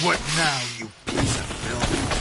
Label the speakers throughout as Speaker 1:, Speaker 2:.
Speaker 1: What now, you piece of filth?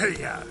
Speaker 1: Hey-ya!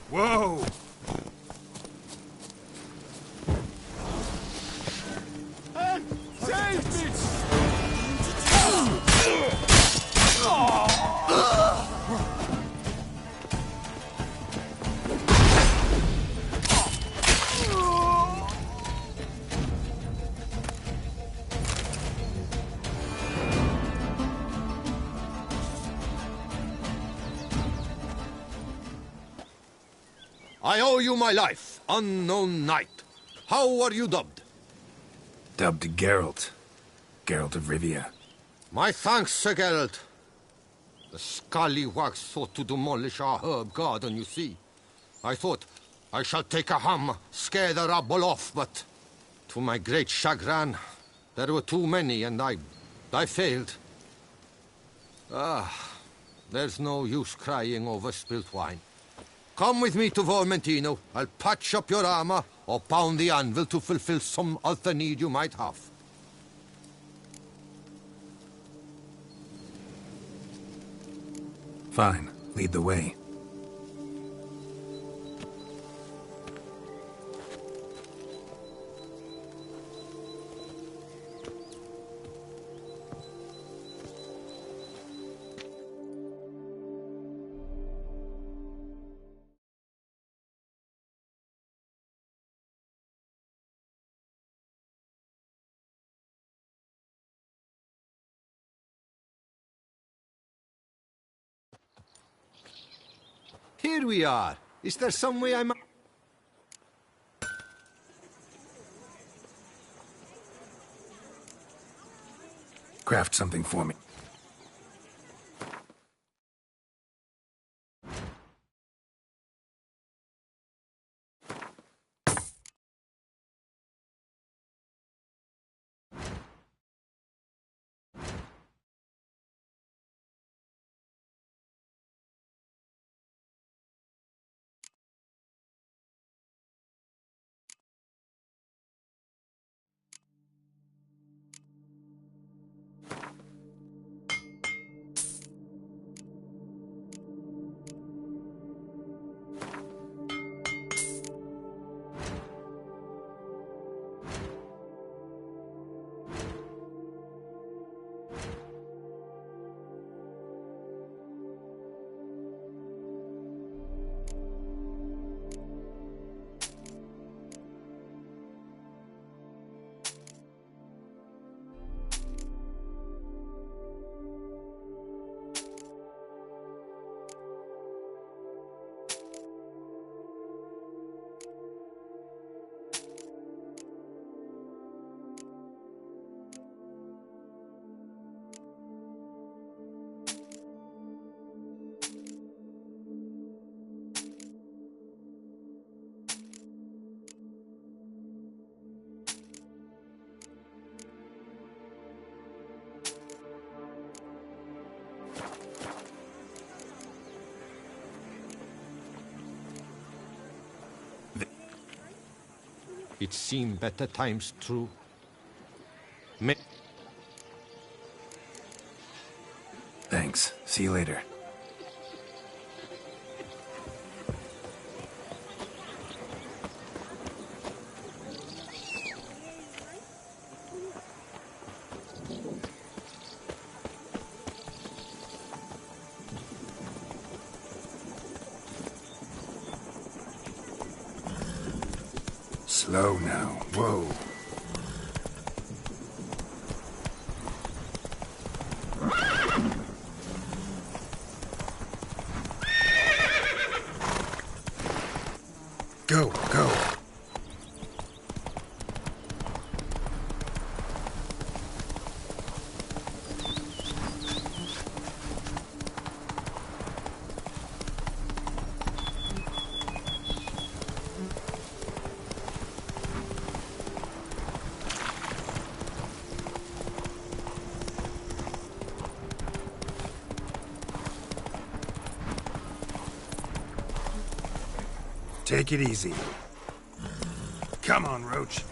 Speaker 1: Whoa!
Speaker 2: Save me!
Speaker 3: I owe you my life, unknown knight. How are you dubbed?
Speaker 1: Dubbed Geralt. Geralt of Rivia.
Speaker 3: My thanks, Sir Geralt. The scallywags sought to demolish our herb garden, you see. I thought, I shall take a ham, scare the rabble off, but To my great chagrin, there were too many, and I failed. There's no use crying over spilt wine. Come with me to Volmentino. I'll patch up your armor or pound the anvil to fulfill some other need you might have.
Speaker 1: Fine. Lead the way.
Speaker 3: Here we are. Is there some way I might...
Speaker 1: Craft something for me.
Speaker 3: It seemed better times true.
Speaker 1: Thanks. See you later. Slow now. Whoa. Go, go. Take it easy. Come on, Roach.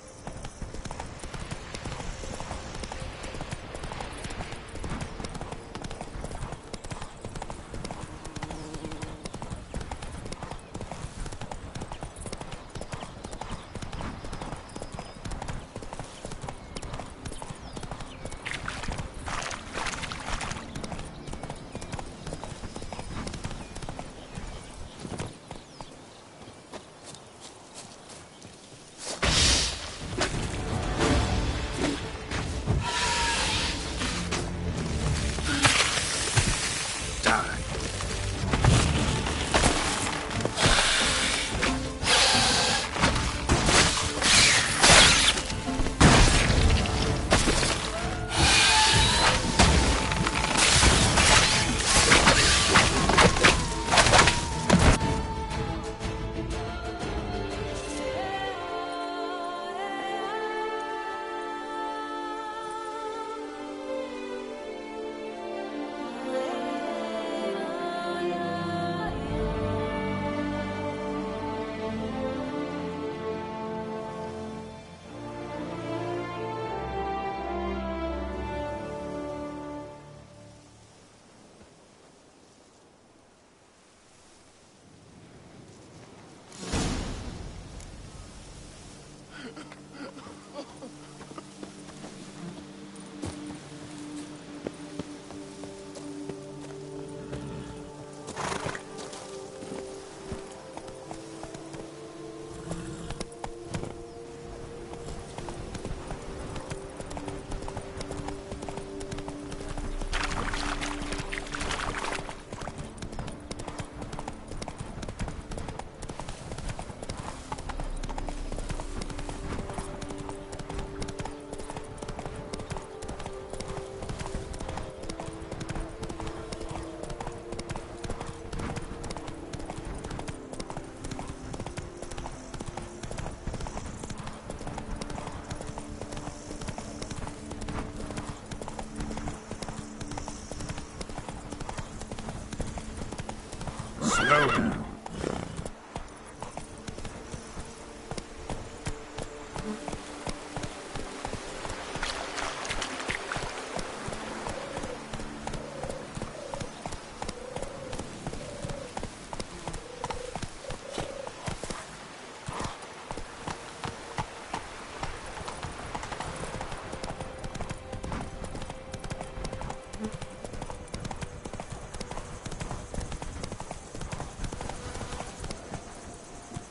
Speaker 1: Go now.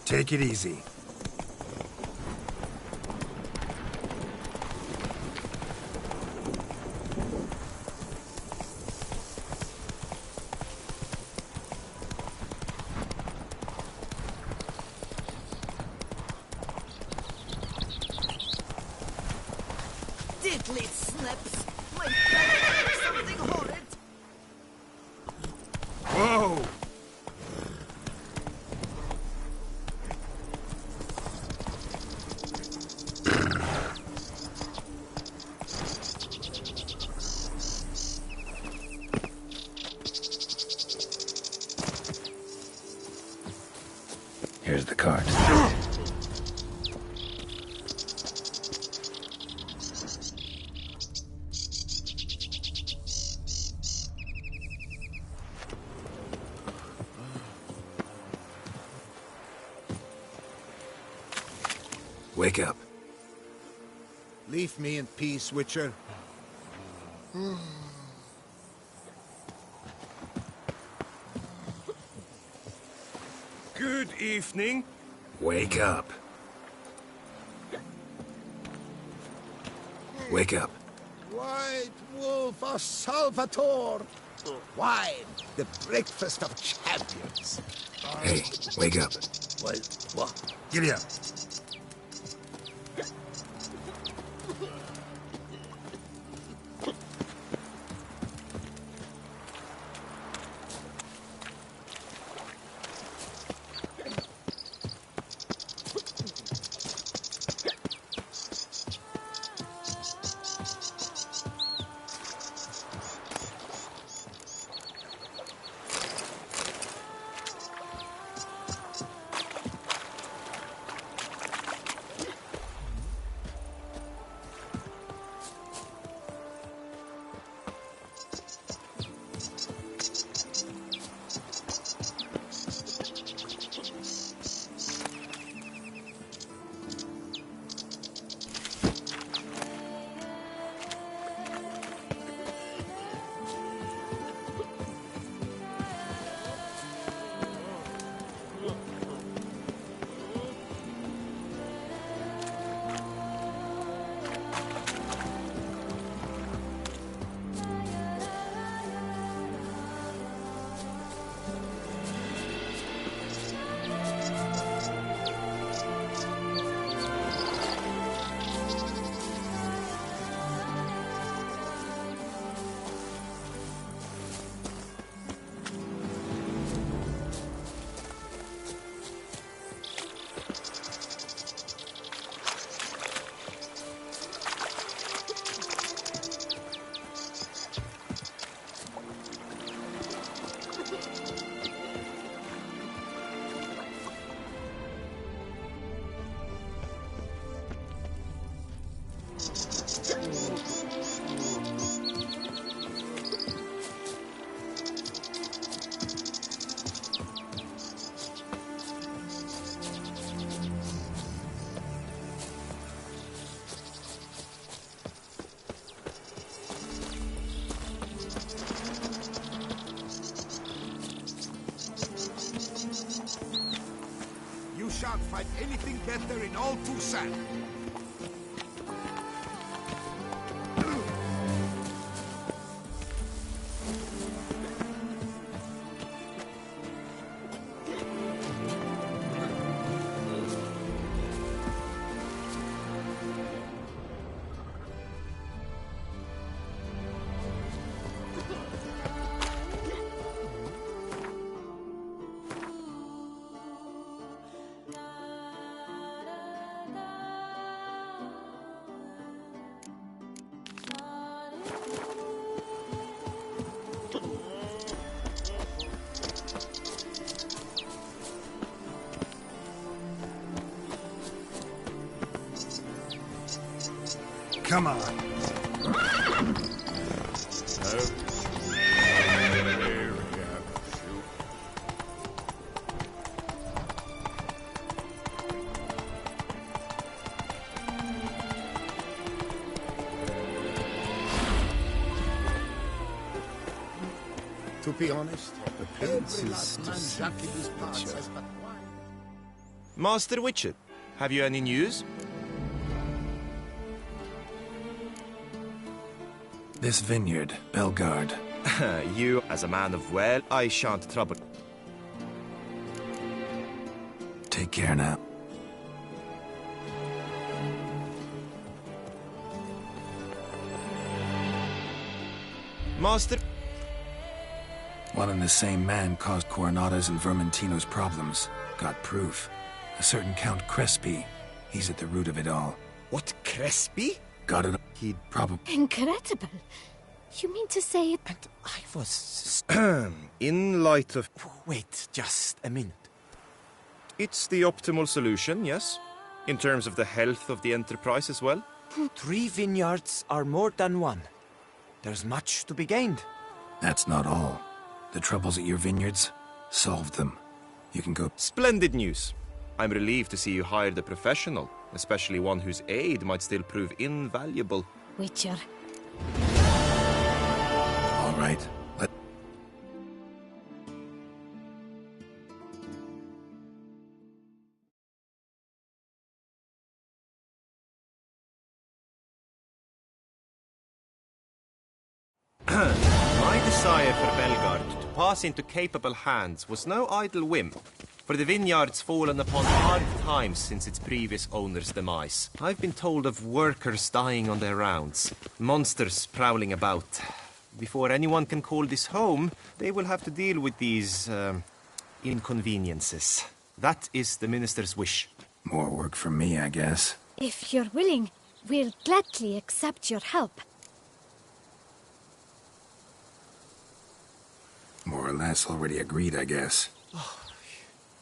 Speaker 1: Take it easy.
Speaker 2: Diddly snips! My belly is something horrid!
Speaker 1: Whoa!
Speaker 4: Here's the cart. Wake up.
Speaker 5: Leave me in peace, Witcher.
Speaker 1: Good evening.
Speaker 4: Wake up. Wake up.
Speaker 5: White Wolf of Salvatore. Wine, the breakfast of champions.
Speaker 4: Hey, wake up.
Speaker 5: Well, what?
Speaker 1: Giddy up.
Speaker 5: You shan't find anything better in all Toussaint.
Speaker 1: Come on.
Speaker 5: To be honest, the prince is deceitful.
Speaker 6: Master Witcher, have you any news?
Speaker 4: This vineyard, Belgard.
Speaker 6: You, as a man of well, I shan't trouble.
Speaker 4: Take care now.
Speaker 6: Master...
Speaker 4: One and the same man caused Coronata's and Vermentino's problems. Got proof. A certain Count Crespi. He's at the root of it all.
Speaker 6: What, Crespi?
Speaker 4: Got it. He'd probably...
Speaker 7: Incredible. You mean to say...
Speaker 6: And I was... in light of... Wait, just a minute. It's the optimal solution, yes? In terms of the health of the enterprise as well?
Speaker 8: 3 vineyards are more than 1. There's much to be gained.
Speaker 4: That's not all. The troubles at your vineyards, solved them. You can go...
Speaker 6: Splendid news. I'm relieved to see you hired a professional, especially one whose aid might still prove invaluable.
Speaker 7: Witcher.
Speaker 4: All right.
Speaker 6: My desire for Belgard to pass into capable hands was no idle whim, for the vineyard's fallen upon hard times since its previous owner's demise. I've been told of workers dying on their rounds, monsters prowling about. Before anyone can call this home, they will have to deal with these, inconveniences. That is the minister's wish.
Speaker 4: More work for me, I guess.
Speaker 7: If you're willing, we'll gladly accept your help.
Speaker 4: More or less already agreed, I guess.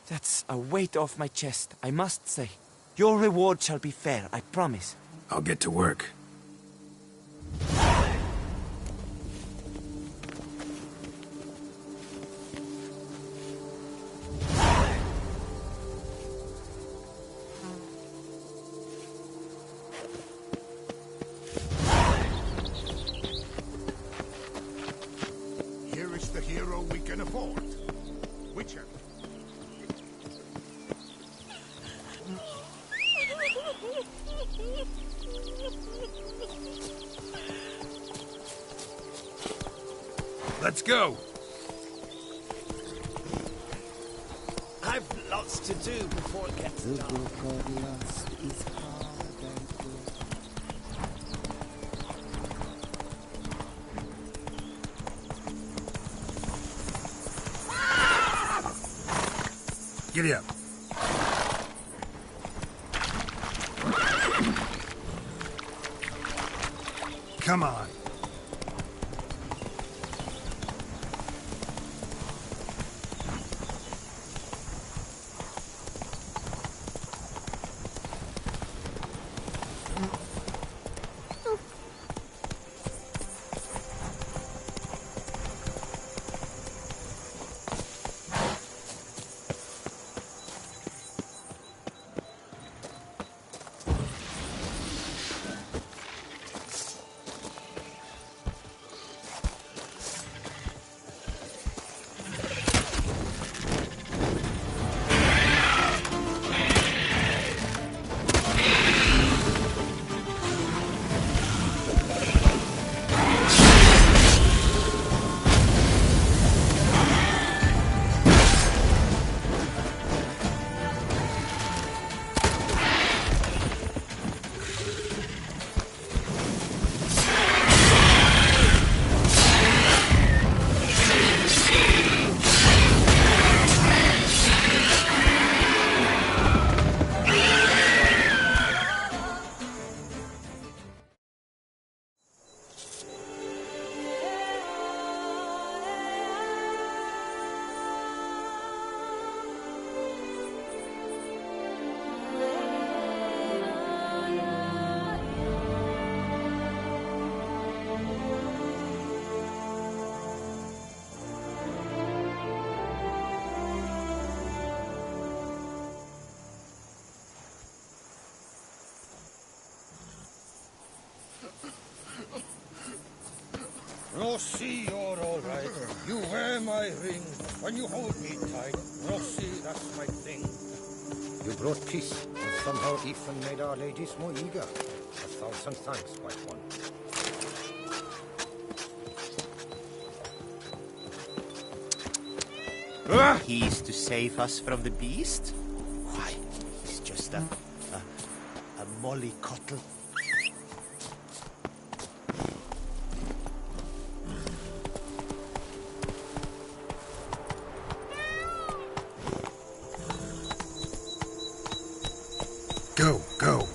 Speaker 8: That's a weight off my chest, I must say. Your reward shall be fair, I promise.
Speaker 4: I'll get to work.
Speaker 5: Here is the hero we can afford. Witcher.
Speaker 1: Let's go.
Speaker 8: I've lots to do before it gets dark.
Speaker 1: Giddy up. Come on.
Speaker 3: Rossi, you're all right. You wear my ring when you hold me tight. Rossi, that's my thing. You brought peace, and somehow Ethan made our ladies more eager. 1,000 thanks, white one.
Speaker 6: He's to save us from the beast? Why, he's just a mollycoddle.
Speaker 1: Go, go.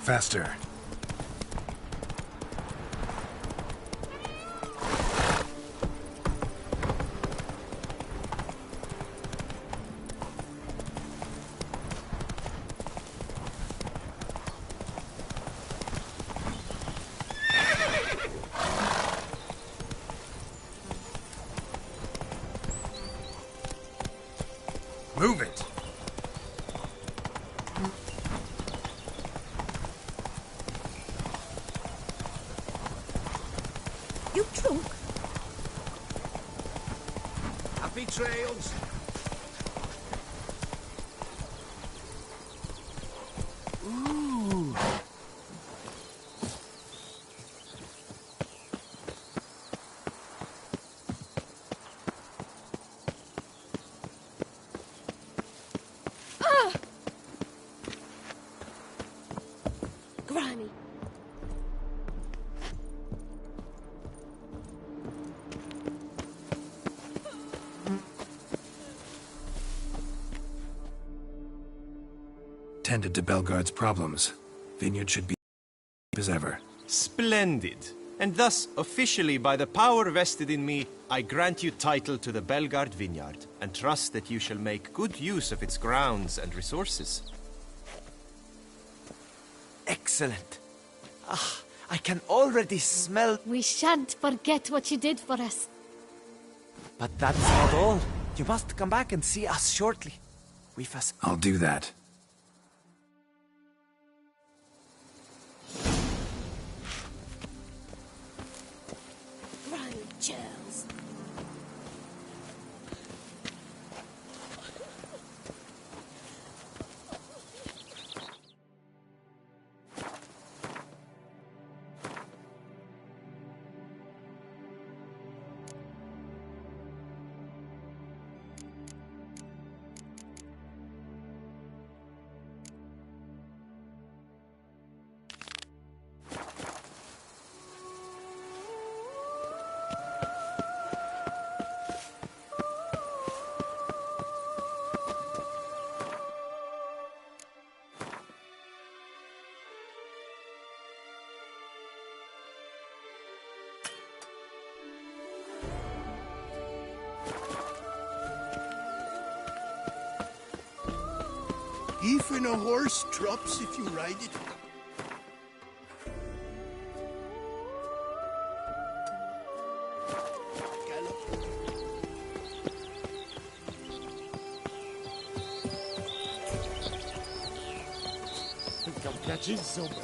Speaker 1: Faster. Move it.
Speaker 2: You drunk?
Speaker 5: Happy trails.
Speaker 8: Ooh.
Speaker 4: tended to Belgard's problems. Vineyard should be as ever.
Speaker 6: Splendid. And thus, officially by the power vested in me, I grant you title to the Belgard Vineyard, and trust that you shall make good use of its grounds and resources.
Speaker 8: Excellent. I can already smell...
Speaker 7: We shan't forget what you did for us.
Speaker 8: But that's not all. You must come back and see us shortly.
Speaker 4: I'll do that.
Speaker 7: Run, Charles.
Speaker 5: Even a horse drops if you ride it. Gallop. Come catch it, somebody.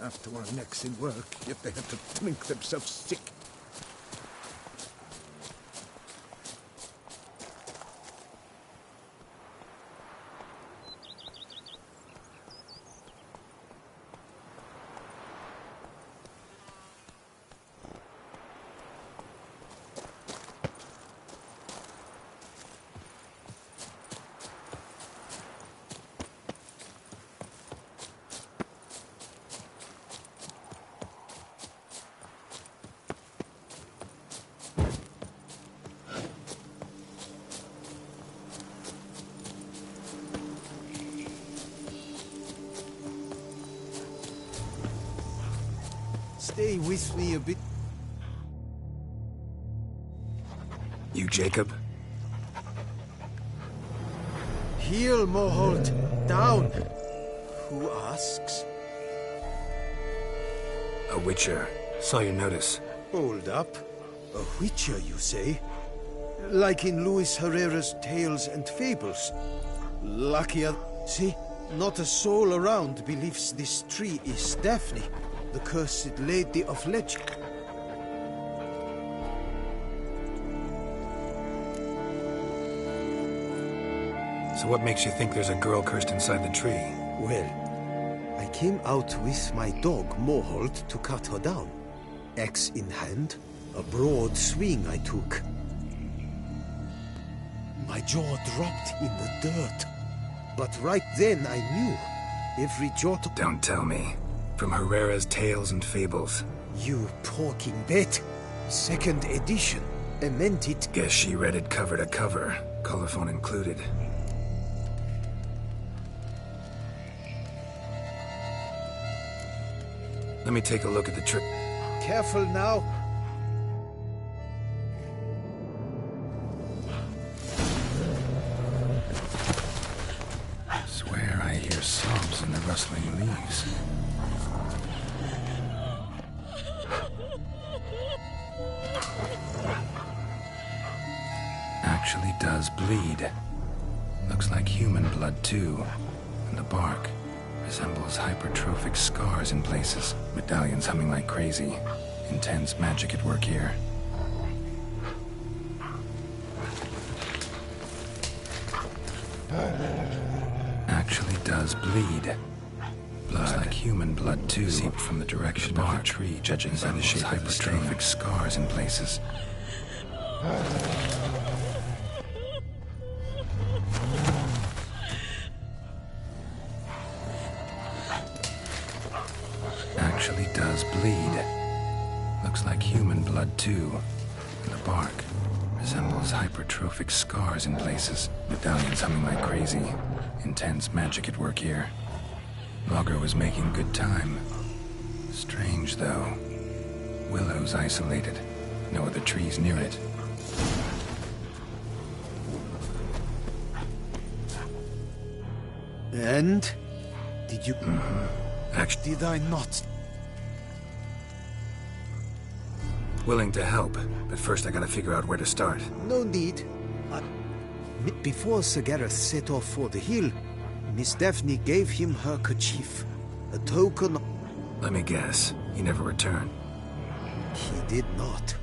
Speaker 5: After our necks in work, yet they have to drink themselves sick. Stay with me a bit.
Speaker 4: You, Jacob?
Speaker 5: Heel, Moholt. Down. Who asks?
Speaker 4: A witcher. Saw your notice.
Speaker 5: Hold up. A witcher, you say? Like in Luis Herrera's Tales and Fables. Luckier. See? Not a soul around believes this tree is Daphne, the cursed lady of legend.
Speaker 4: So what makes you think there's a girl cursed inside the tree?
Speaker 5: Well, I came out with my dog, Moholt, to cut her down. Axe in hand, a broad swing I took. My jaw dropped in the dirt. But right then I knew. Every jot...
Speaker 4: Don't tell me. From Herrera's Tales and Fables.
Speaker 5: You talking bet. Second edition. I meant it.
Speaker 4: Guess she read it cover to cover. Colophon included. Let me take a look at the trip.
Speaker 5: Careful now.
Speaker 4: I swear I hear sobs in the rustling leaves. Actually does bleed. Looks like human blood too. And the bark resembles hypertrophic scars in places. Medallions humming like crazy. Intense magic at work here. does bleed. Looks like human blood, too. Seeped from the direction of the tree, judging by the shape of the hypertrophic scars in places. Actually does bleed. Looks like human blood, too. And the bark resembles hypertrophic scars in places. Medallions humming like crazy. Intense magic at work here. Logger was making good time. Strange, though. Willow's isolated. No other trees near it.
Speaker 5: And? Did you...
Speaker 4: Actually,
Speaker 5: Did I not?
Speaker 4: willing to help, but first I gotta figure out where to start.
Speaker 5: No need. Before Sir Gareth set off for the hill, Miss Daphne gave him her kerchief. A token...
Speaker 4: Let me guess. He never returned.
Speaker 5: He did not.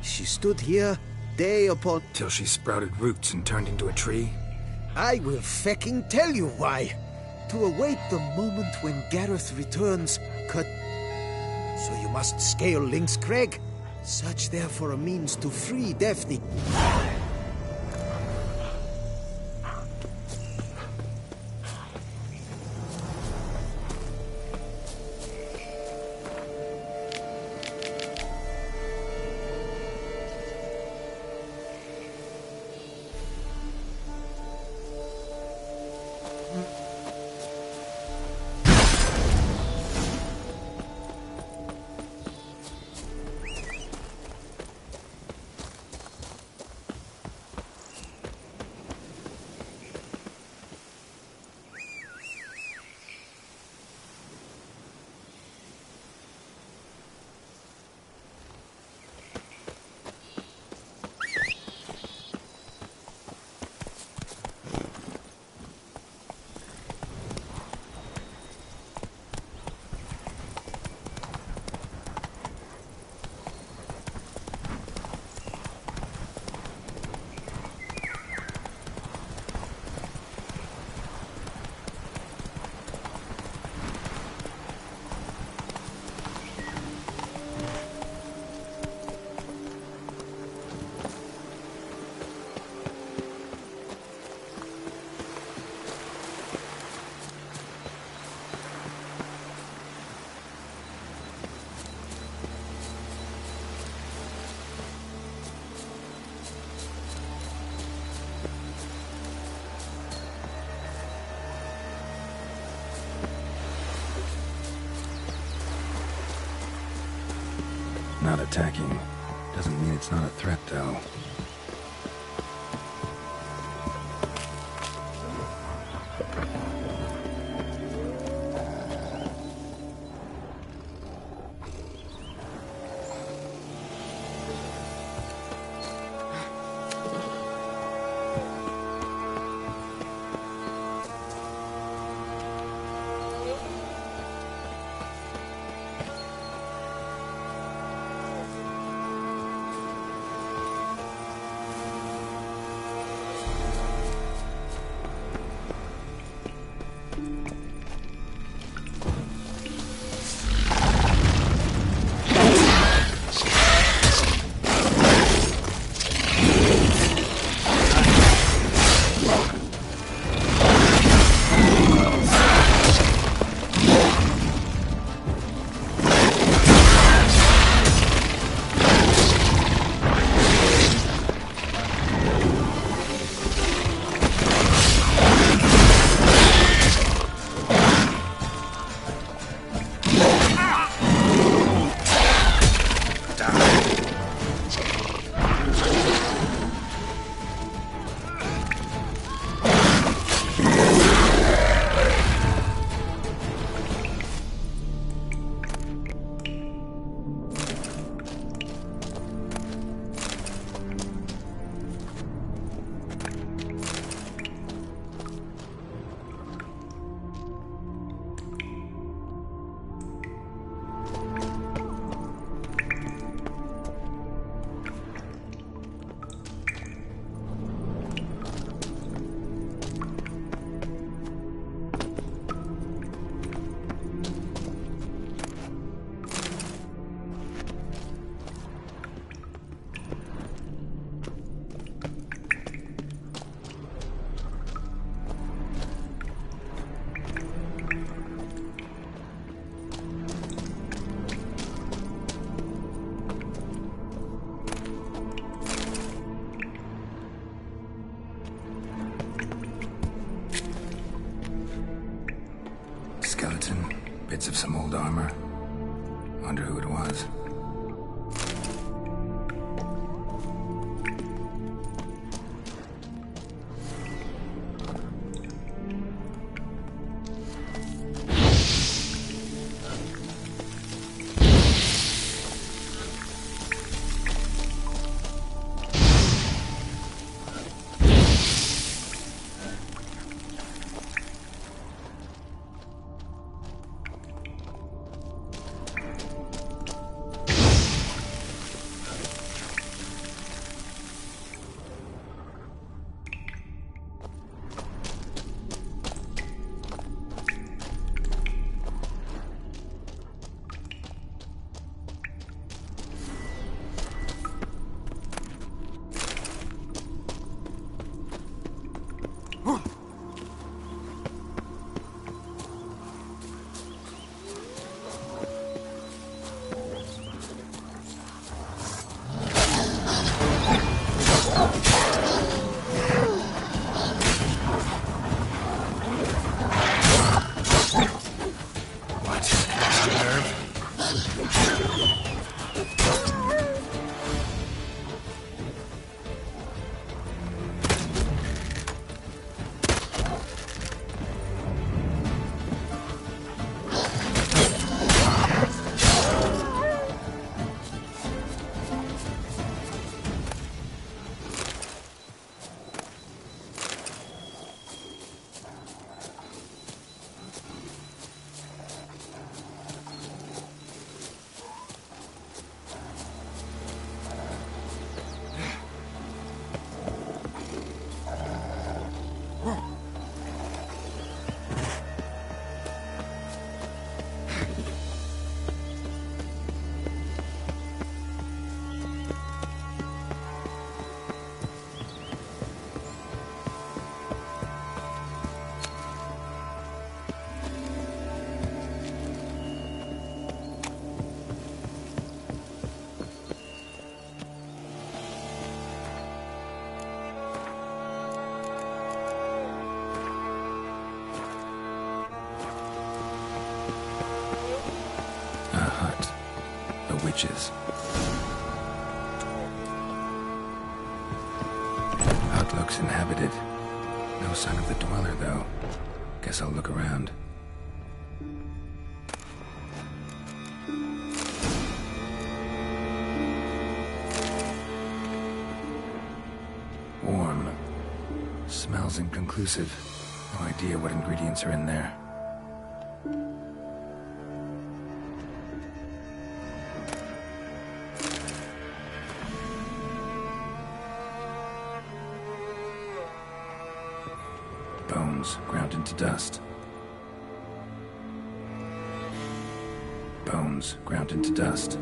Speaker 5: She stood here, day upon...
Speaker 4: Till she sprouted roots and turned into a tree?
Speaker 5: I will fecking tell you why. To await the moment when Gareth returns, cut... So you must scale Link's Crag. Search there for a means to free Daphne.
Speaker 4: Not attacking. Doesn't mean it's not a threat, though. bits of some old armor. Wonder who it was. Witches. Hut looks inhabited. No sign of the dweller, though. Guess I'll look around. Warm. Smells inconclusive. No idea what ingredients are in there. Ground into dust. Bones ground into dust.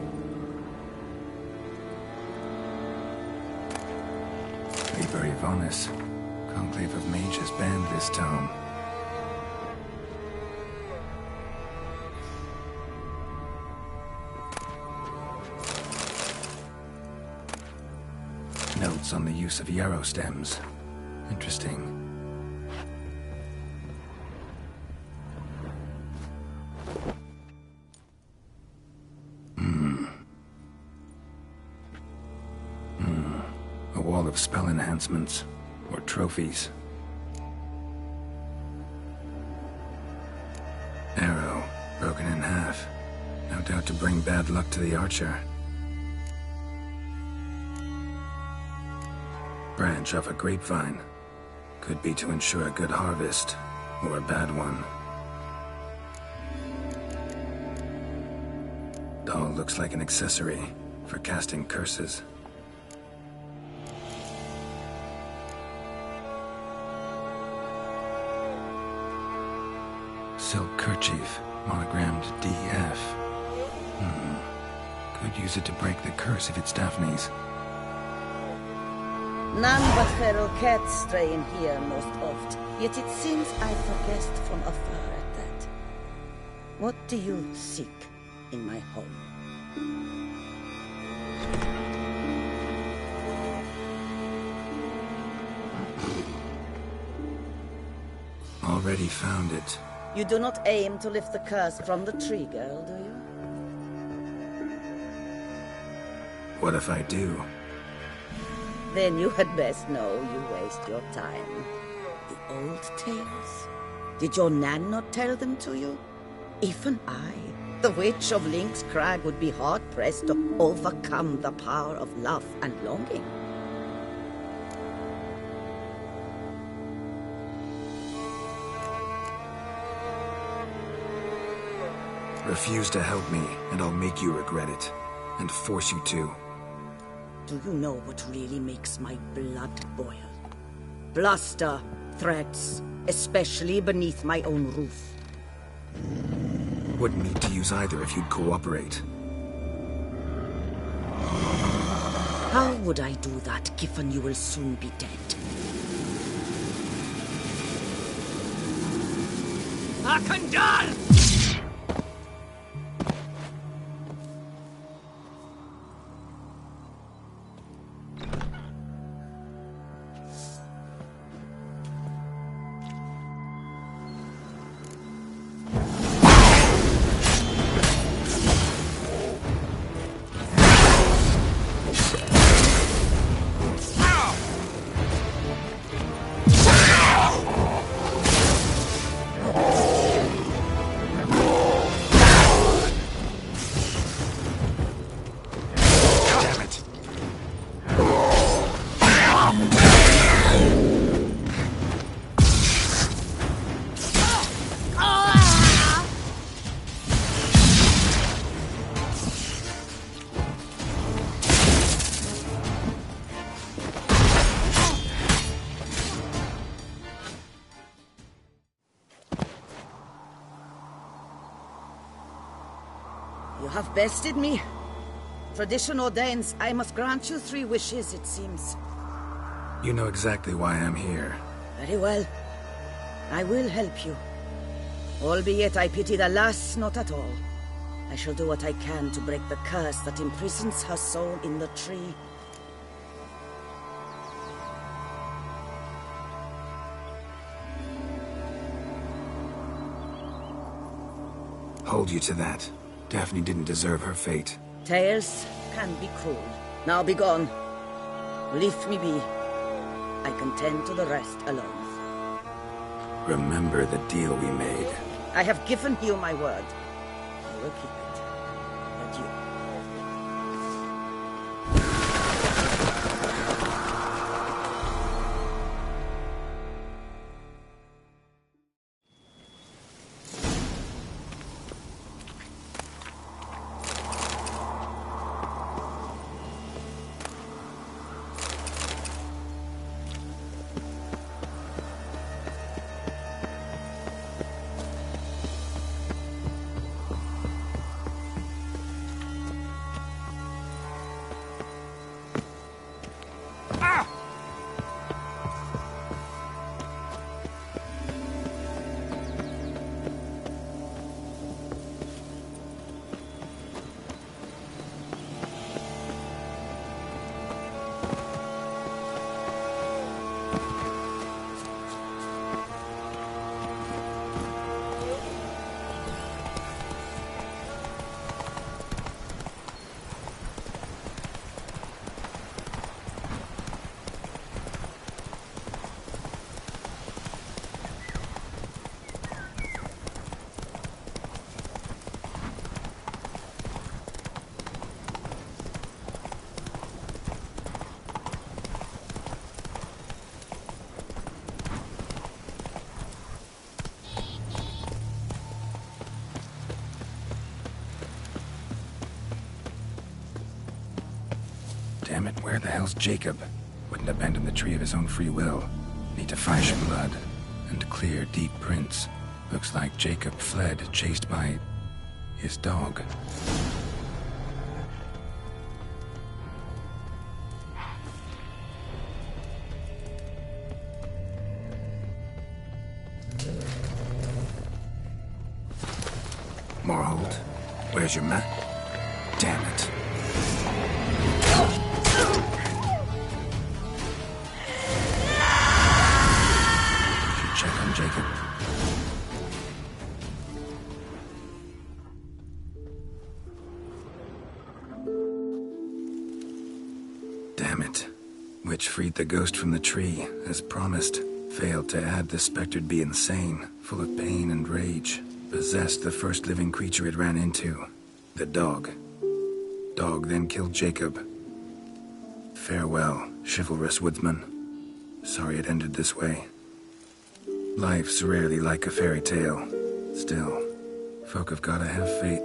Speaker 4: Liber Ivonis. Conclave of mages banned this tome. Notes on the use of yarrow stems. Interesting. A wall of spell enhancements, or trophies. Arrow, broken in half. No doubt to bring bad luck to the archer. Branch off a grapevine. Could be to ensure a good harvest, or a bad one. Doll looks like an accessory for casting curses. Silk kerchief, monogrammed DF. Could use it to break the curse if it's Daphne's.
Speaker 2: None but feral cats stray in here most oft, yet it seems I progressed from afar at that. What do you seek in my home?
Speaker 4: Already found it.
Speaker 2: You do not aim to lift the curse from the tree, girl, do you?
Speaker 4: What if I do?
Speaker 2: Then you had best know you waste your time. The old tales? Did your Nan not tell them to you? Even I, the Witch of Link's Crag, would be hard-pressed to overcome the power of love and longing.
Speaker 4: Refuse to help me, and I'll make you regret it. And force you to.
Speaker 2: Do you know what really makes my blood boil? Bluster, threats, especially beneath my own roof.
Speaker 4: Wouldn't need to use either if you'd cooperate.
Speaker 2: How would I do that, given you will soon be dead?
Speaker 8: Akandal!
Speaker 2: You have bested me. Tradition ordains I must grant you 3 wishes, it seems.
Speaker 4: You know exactly why I'm here.
Speaker 2: Very well. I will help you. Albeit I pity the lass not at all. I shall do what I can to break the curse that imprisons her soul in the tree.
Speaker 4: Hold you to that. Daphne didn't deserve her fate.
Speaker 2: Tales can be cruel. Now be gone. Leave me be. I can tend to the rest alone.
Speaker 4: Remember the deal we made.
Speaker 2: I have given you my word. I will keep it. Adieu.
Speaker 4: Damn it, where the hell's Jacob? Wouldn't abandon the tree of his own free will. Need to find some blood and clear deep prints. Looks like Jacob fled, chased by his dog. Morhold, where's your map? Damn it. Check on Jacob. freed the ghost from the tree, as promised. Failed to add the spectre to be insane, full of pain and rage. Possessed the first living creature it ran into. The dog. Dog then killed Jacob. Farewell, chivalrous woodsman. Sorry it ended this way. Life's rarely like a fairy tale. Still, folk have gotta have faith.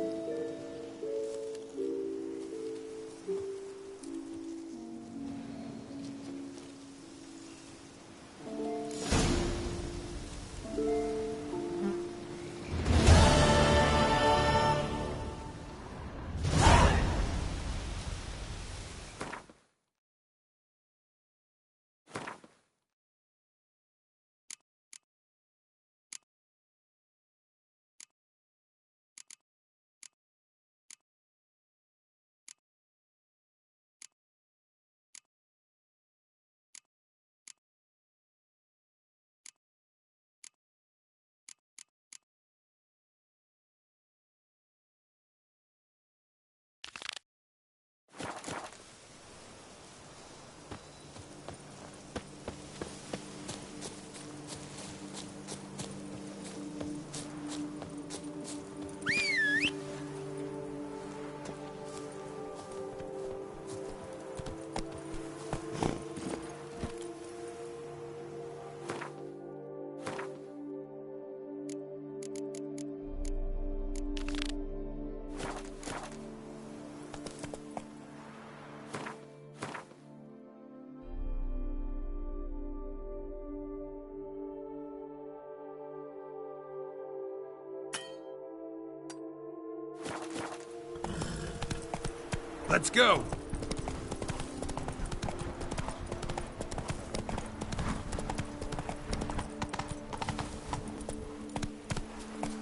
Speaker 1: Let's go!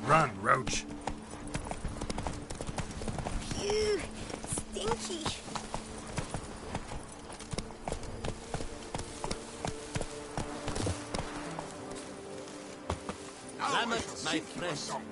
Speaker 1: Run, Roach.
Speaker 7: Ew, stinky.
Speaker 3: Lamet, my friend.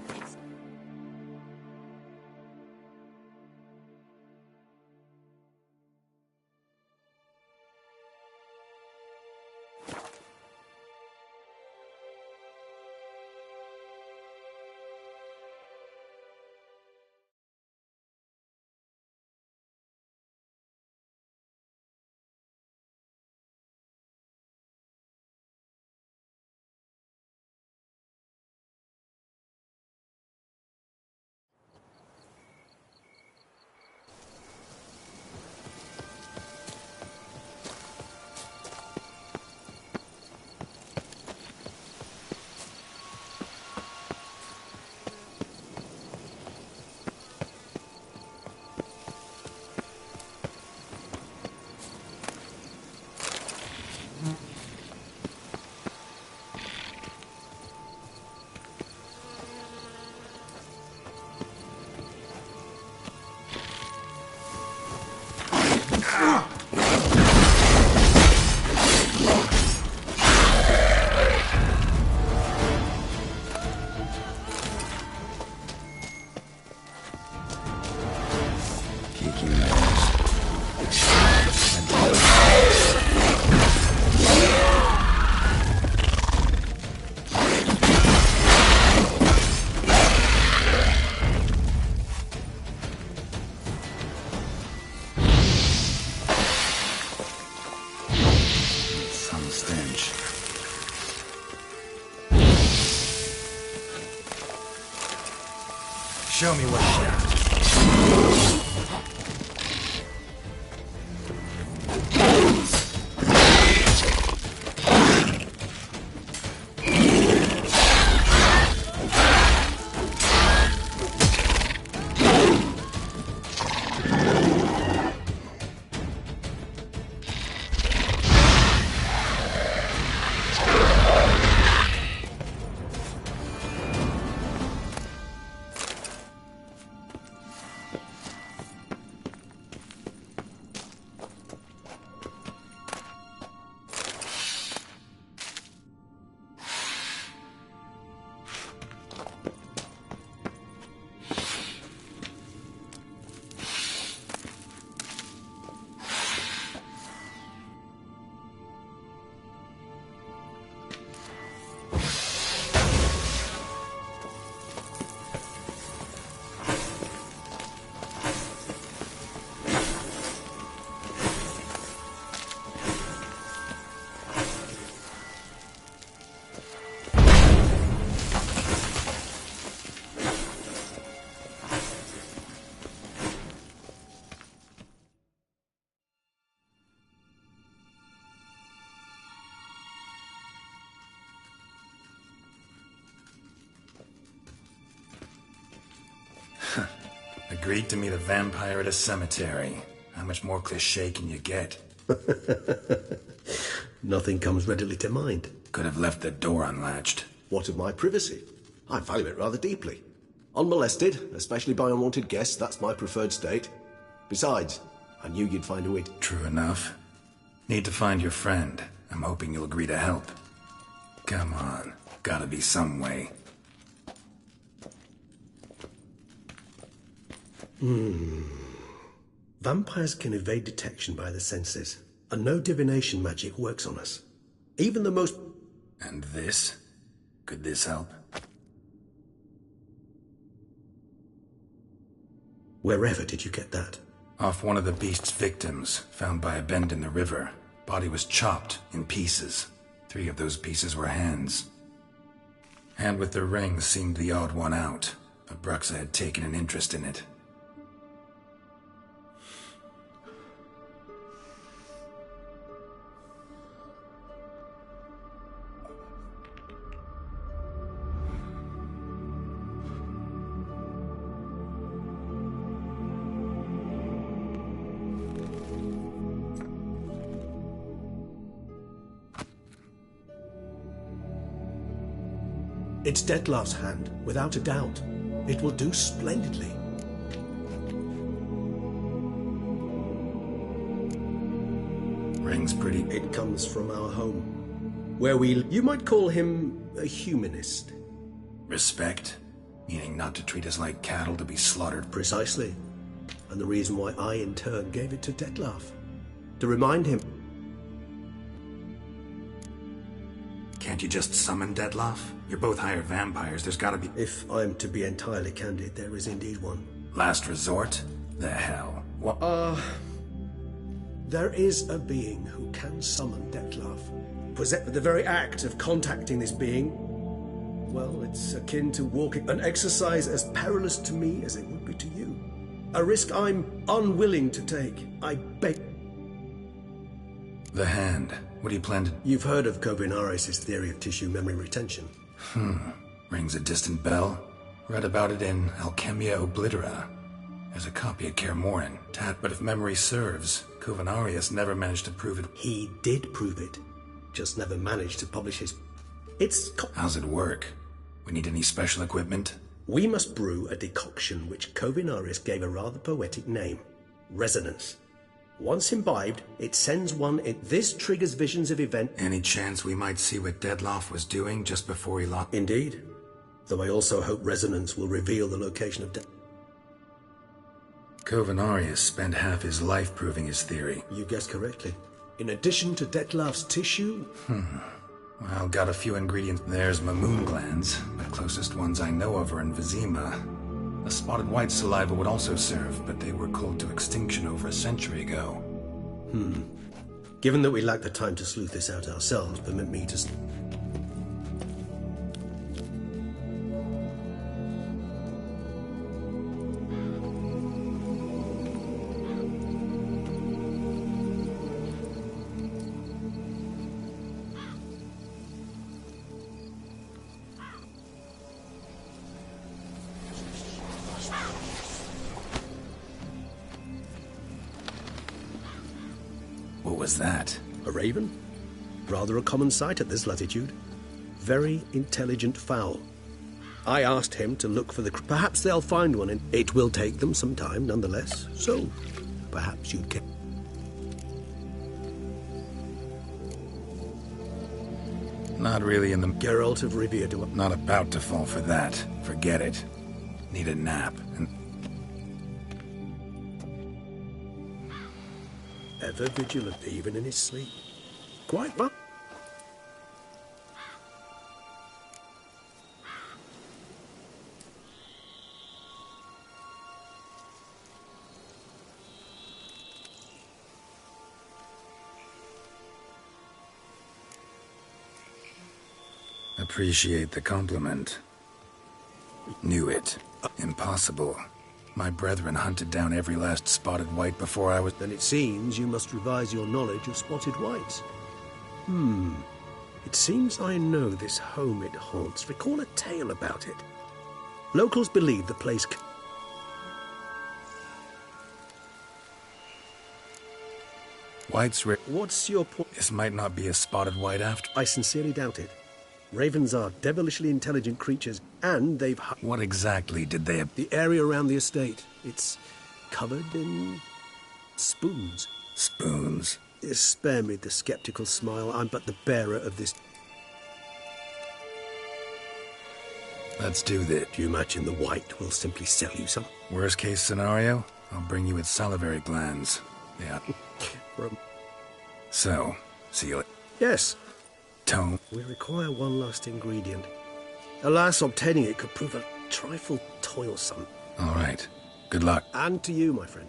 Speaker 1: Show me what's here.
Speaker 4: Agreed to meet a vampire at a cemetery. How much more cliché can you get?
Speaker 9: Nothing comes readily to mind.
Speaker 4: Could have left the door unlatched.
Speaker 9: What of my privacy? I value it rather deeply. Unmolested, especially by unwanted guests, that's my preferred state. Besides, I knew you'd find a way to...
Speaker 4: True enough. Need to find your friend. I'm hoping you'll agree to help. Come on. Gotta be some way.
Speaker 9: Vampires can evade detection by the senses, and no divination magic works on us. Even the most...
Speaker 4: And this? Could this help?
Speaker 9: Wherever did you get that?
Speaker 4: Off one of the beast's victims, found by a bend in the river. Body was chopped in pieces. 3 of those pieces were hands. Hand with the ring seemed the odd one out, but Bruxa had taken an interest in it.
Speaker 9: It's Dettlaff's hand, without a doubt. It will do splendidly.
Speaker 4: Ring's pretty...
Speaker 9: It comes from our home, where we... You might call him a humanist.
Speaker 4: Respect? Meaning not to treat us like cattle to be slaughtered.
Speaker 9: Precisely. And the reason why I, in turn, gave it to Dettlaff. To remind him...
Speaker 4: Can't you just summon Dettlaff? You're both hired vampires, there's gotta be...
Speaker 9: If I'm to be entirely candid, there is indeed one.
Speaker 4: Last resort? The hell? What?
Speaker 9: There is a being who can summon Dettlaff. The very act of contacting this being, well, it's akin to walking, an exercise as perilous to me as it would be to you. A risk I'm unwilling to take. I beg...
Speaker 4: The hand. What do you plan to...
Speaker 9: You've heard of Kovinaris' theory of tissue memory retention.
Speaker 4: Rings a distant bell. Read about it in Alchemia Oblitera. There's a copy at Kaer Morhen. But if memory serves, Kovinaris never managed to prove it.
Speaker 9: He did prove it. Just never managed to publish his...
Speaker 4: How's it work? We need any special equipment?
Speaker 9: We must brew a decoction which Kovinaris gave a rather poetic name. Resonance. Once imbibed, it sends one in... This triggers visions of event...
Speaker 4: Any chance we might see what Dettlaff was doing just before he locked...
Speaker 9: Indeed. Though I also hope resonance will reveal the location of...
Speaker 4: Kovinaris spent half his life proving his theory.
Speaker 9: You guessed correctly. In addition to Dettlaff's tissue...
Speaker 4: Well, got a few ingredients. There's Mamoon glands. The closest ones I know of are in Vizima. A spotted white saliva would also serve, but they were cooled to extinction over a century ago.
Speaker 9: Given that we lack the time to sleuth this out ourselves, permit me to...
Speaker 4: What was that?
Speaker 9: A raven? Rather a common sight at this latitude. Very intelligent fowl. I asked him to look for the... Perhaps they'll find one, and it will take them some time, nonetheless. So, perhaps you'd get...
Speaker 4: Not really in the...
Speaker 9: Geralt of Rivia to...
Speaker 4: Not about to fall for that. Forget it. Need a nap, and...
Speaker 9: Ever vigilant, even in his sleep. Quite well.
Speaker 4: Appreciate the compliment. Knew it. Impossible. My brethren hunted down every last spotted white before I was...
Speaker 9: Then it seems you must revise your knowledge of spotted whites. It seems I know this home it haunts. Recall a tale about it. Locals believe the place...
Speaker 4: White's
Speaker 9: What's your point?
Speaker 4: This might not be a spotted white after.
Speaker 9: I sincerely doubt it. Ravens are devilishly intelligent creatures, and they've...
Speaker 4: What exactly did they...
Speaker 9: The area around the estate. It's covered in... spoons.
Speaker 4: Spoons?
Speaker 9: Spare me the skeptical smile. I'm but the bearer of this...
Speaker 4: Let's do this.
Speaker 9: Do you imagine the white will simply sell you some?
Speaker 4: Worst case scenario, I'll bring you its salivary glands. Yeah. So, see you later.
Speaker 9: Yes.
Speaker 4: Tone.
Speaker 9: We require one last ingredient. Alas, obtaining it could prove a trifle toilsome.
Speaker 4: All right. Good luck.
Speaker 9: And to you, my friend.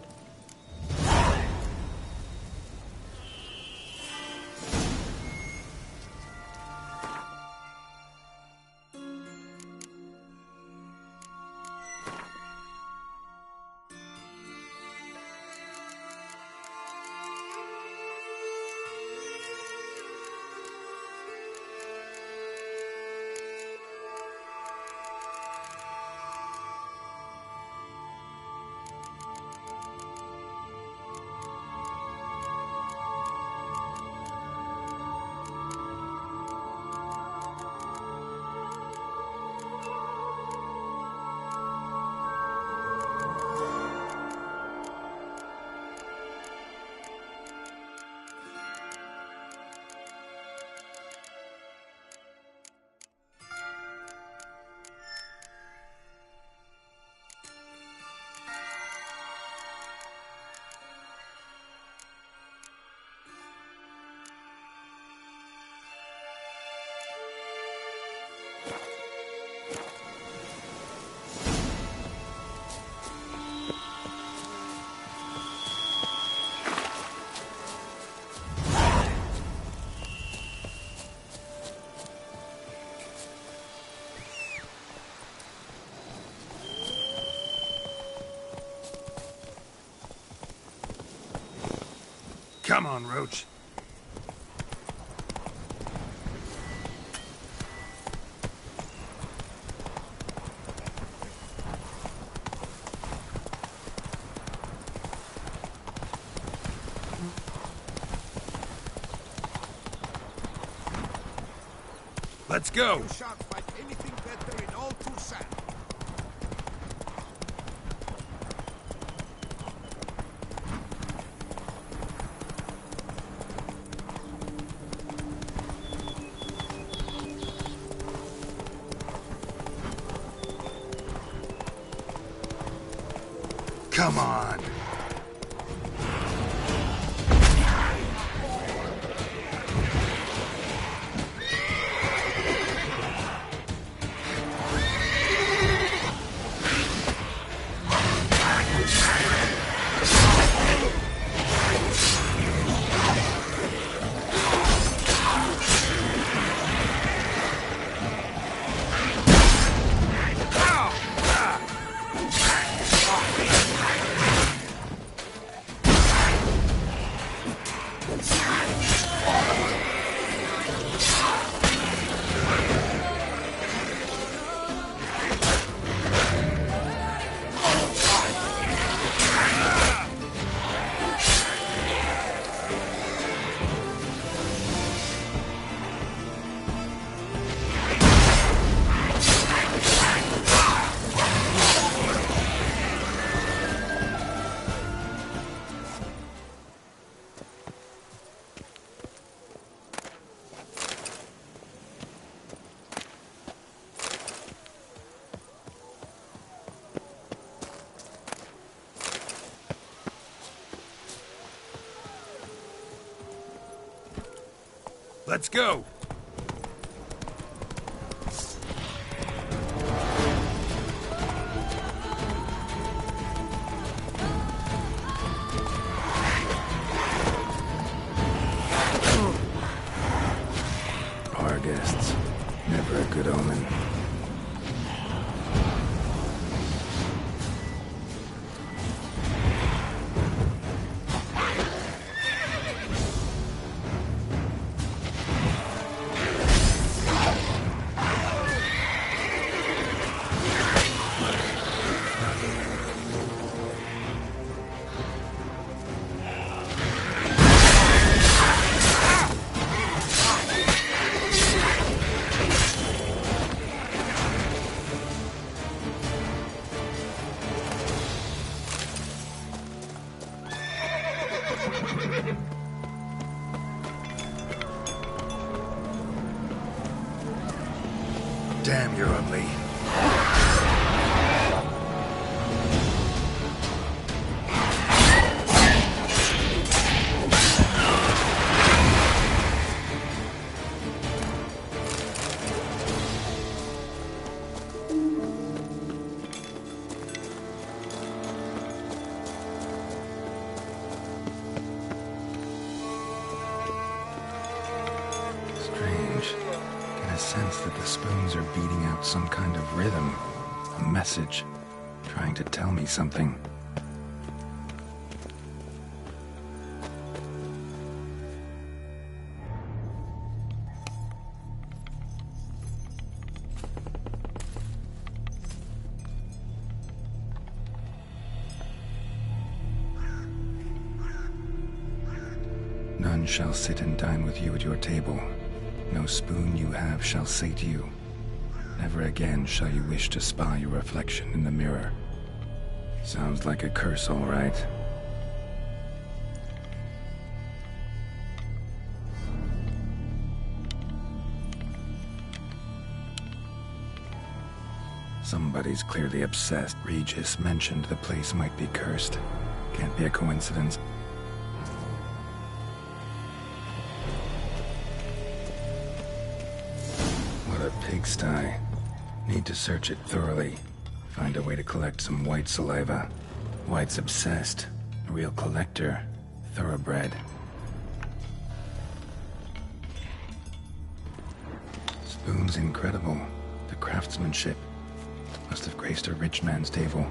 Speaker 1: Come on, Roach. Let's go.
Speaker 3: You shan't find anything better in all Toussaint.
Speaker 1: Come on. Let's go.
Speaker 4: Our guests. Never a good omen.
Speaker 1: Damn, you're ugly.
Speaker 4: Sense that the spoons are beating out some kind of rhythm, a message, trying to tell me something. None shall sit and dine with you at your table. No spoon you have shall sate you. Never again shall you wish to spy your reflection in the mirror. Sounds like a curse, all right. Somebody's clearly obsessed. Regis mentioned the place might be cursed. Can't be a coincidence. Pigsty. Need to search it thoroughly. Find a way to collect some white saliva. White's obsessed. A real collector. Thoroughbred. Spoon's incredible. The craftsmanship. Must have graced a rich man's table.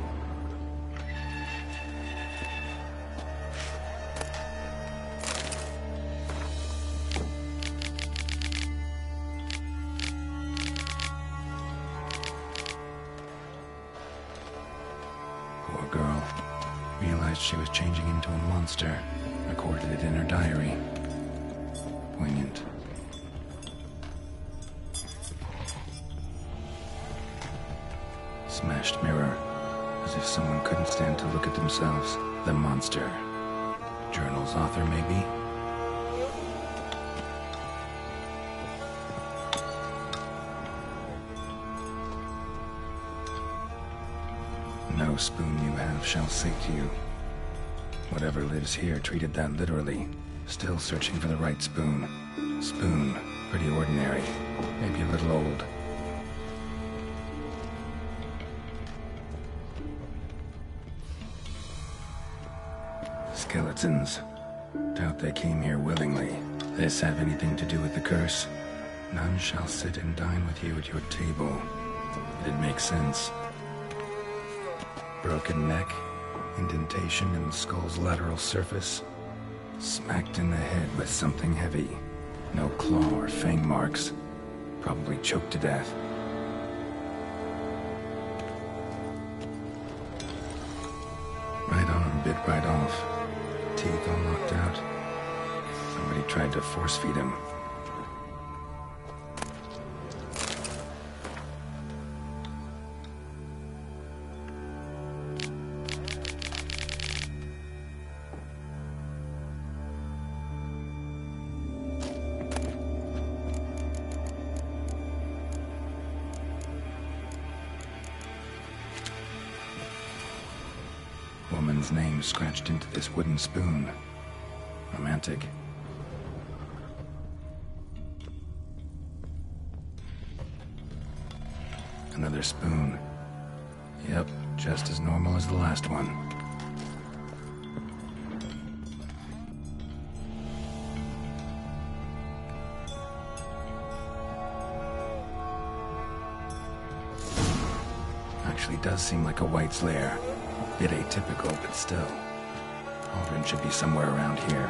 Speaker 4: Girl realized she was changing into a monster, recorded it in her diary. Poignant. Smashed mirror, as if someone couldn't stand to look at themselves. The monster. Journal's author, maybe? No spoon you have shall sate you. Whatever lives here treated that literally. Still searching for the right spoon. Spoon, pretty ordinary. Maybe a little old. Skeletons. Doubt they came here willingly. This have anything to do with the curse? None shall sit and dine with you at your table. It'd make sense. Broken neck, indentation in the skull's lateral surface. Smacked in the head with something heavy. No claw or fang marks. Probably choked to death. Right arm bit right off. Teeth all knocked out. Somebody tried to force feed him. Woman's name scratched into this wooden spoon. Romantic. Another spoon. Yep, just as normal as the last one. Actually does seem like a white's lair. Bit atypical, but still. Aldrin should be somewhere around here.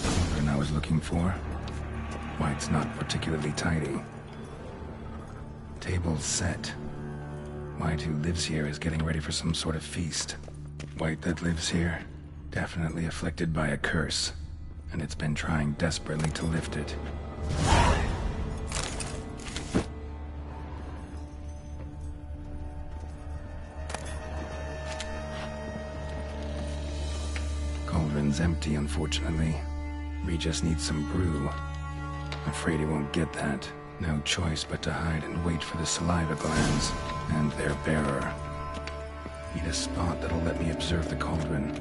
Speaker 4: Aldrin I was looking for. White's not particularly tidy. Table's set. White who lives here is getting ready for some sort of feast. White that lives here, definitely afflicted by a curse, and it's been trying desperately to lift it. one's empty, unfortunately. We just need some brew. Afraid he won't get that. No choice but to hide and wait for the saliva glands and their bearer. Need a spot that'll let me observe the cauldron.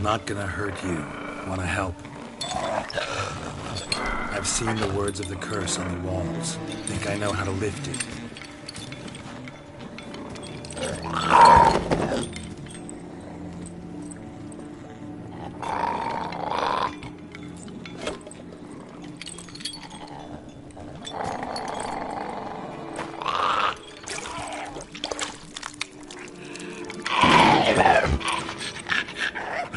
Speaker 1: Not gonna hurt you. Wanna help? I've seen the words of the curse on the walls. Think I know how to lift it.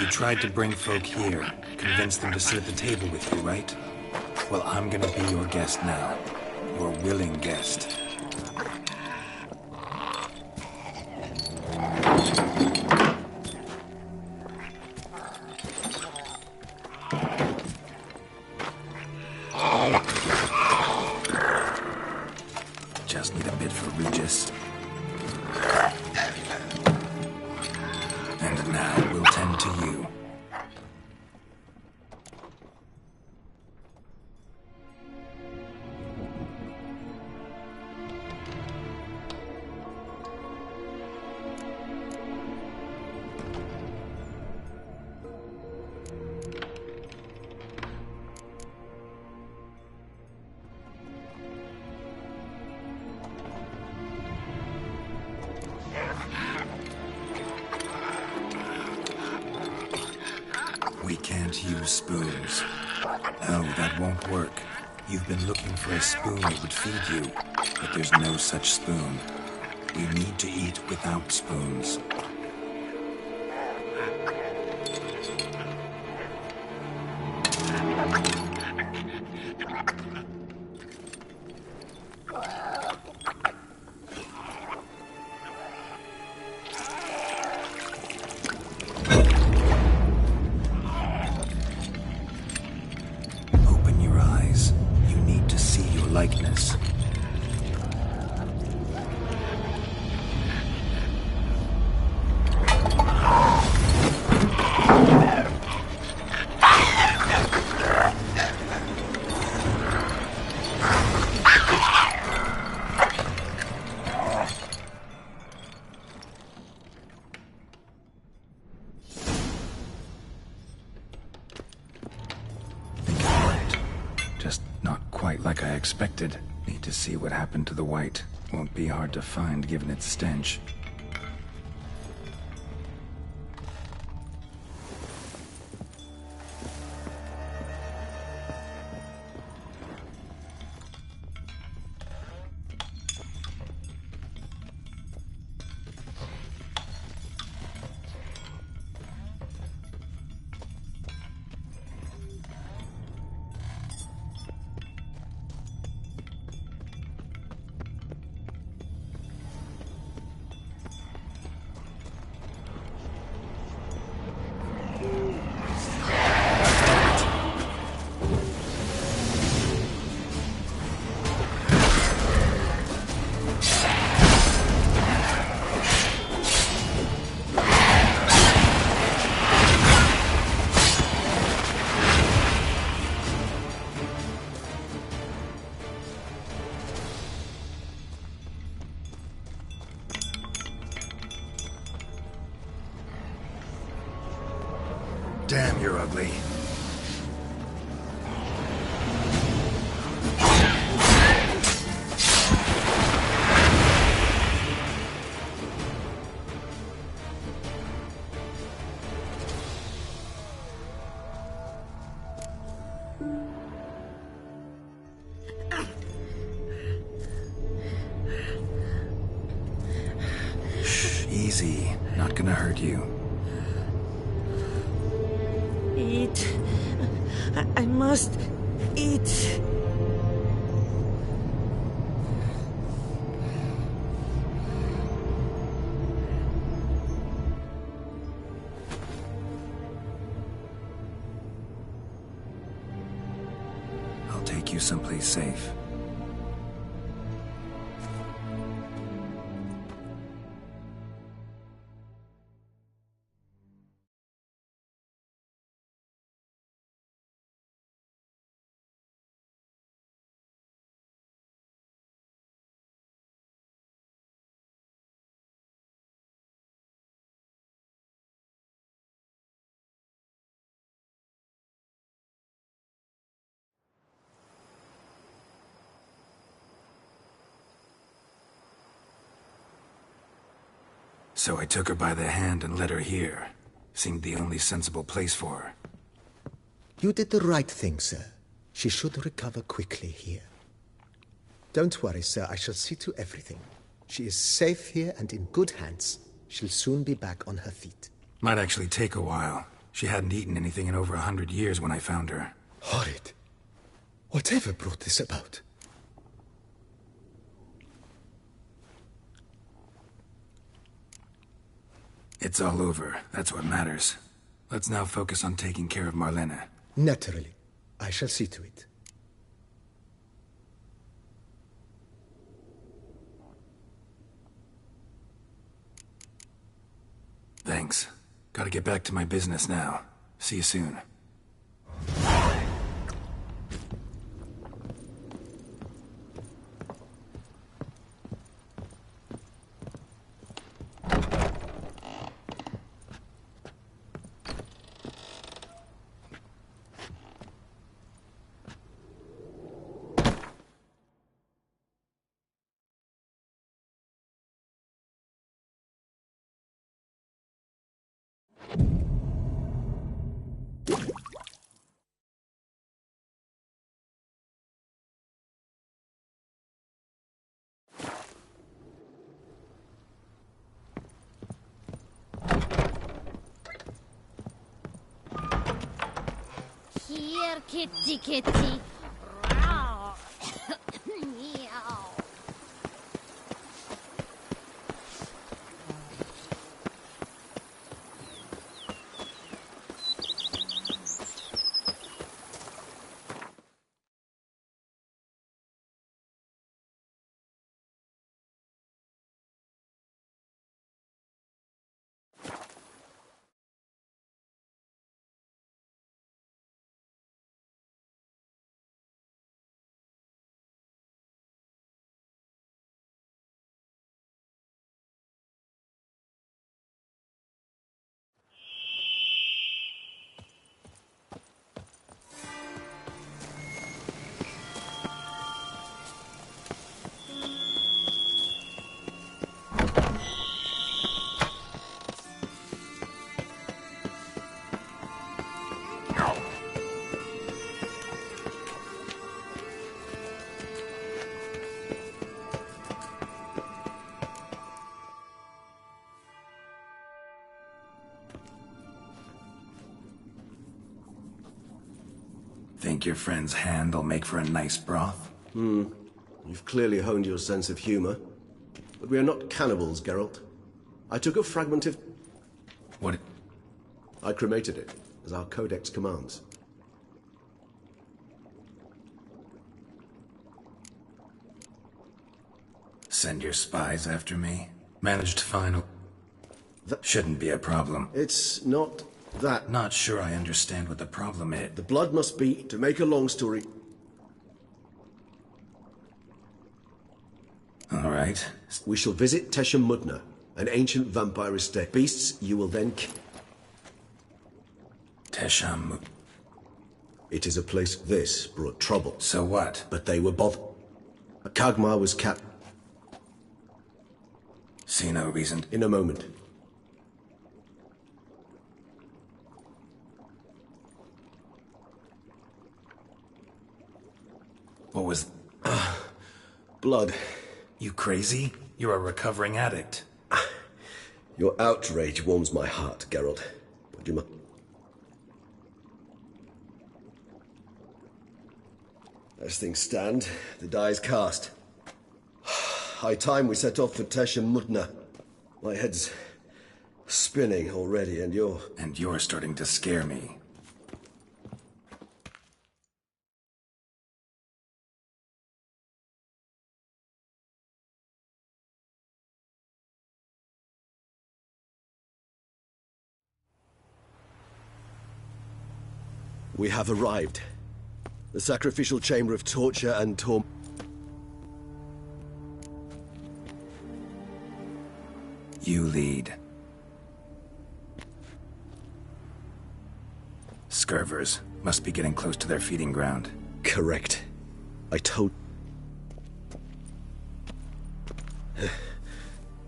Speaker 1: Tried to bring folk here, convince them to sit at the table with you, right? Well, I'm gonna be your guest now. Your willing guest. Just need a bit for Regis. And now we'll tend to you. We can't use spoons. No, that won't work. You've been looking for a spoon that would feed you, but there's no such spoon. We need to eat without spoons. Likeness. Just not quite like I expected. Need to see what happened to the white. Won't be hard to find given its stench.
Speaker 4: Damn, you're ugly. Shh, easy. Not gonna hurt you.
Speaker 2: Eat. I must eat.
Speaker 4: I'll take you someplace safe. So I took her by the hand and led her here. Seemed the only sensible place for her.
Speaker 10: You did the right thing, sir. She should recover quickly here. Don't worry, sir. I shall see to everything. She is safe here and in good hands. She'll soon be back on her feet.
Speaker 4: Might actually take a while. She hadn't eaten anything in over 100 years when I found her.
Speaker 10: Horrid. Whatever brought this about?
Speaker 4: It's all over. That's what matters. Let's now focus on taking care of Marlena.
Speaker 10: Naturally. I shall see to it.
Speaker 4: Thanks. Gotta get back to my business now. See you soon.
Speaker 7: Here, kitty, kitty. Meow.
Speaker 4: Think your friend's hand will make for a nice broth?
Speaker 9: You've clearly honed your sense of humor. But we are not cannibals, Geralt. I took a fragment of...
Speaker 4: What?
Speaker 9: I cremated it, as our codex commands.
Speaker 4: Send your spies after me? Managed to find... Shouldn't be a problem.
Speaker 9: It's not that.
Speaker 4: Not sure I understand what the problem is.
Speaker 9: The blood must be, to make a long story...
Speaker 4: All right.
Speaker 9: We shall visit Teshem Mudna, an ancient vampire estate. Beasts you will then kill.
Speaker 4: Tesham.
Speaker 9: It is a place this brought trouble.
Speaker 4: So what?
Speaker 9: But they were bothered. Kagmar was capped.
Speaker 4: See no reason.
Speaker 9: In a moment.
Speaker 4: What was...
Speaker 9: Blood.
Speaker 4: You crazy? You're a recovering addict.
Speaker 9: Your outrage warms my heart, Geralt. Would you mind? As things stand, the die is cast. High time we set off for Teshem Mudna. My head's spinning already, and you're...
Speaker 4: And you're starting to scare me.
Speaker 9: We have arrived. The sacrificial chamber of torture and torment.
Speaker 4: You lead. Scurvers must be getting close to their feeding ground.
Speaker 9: Correct. I told...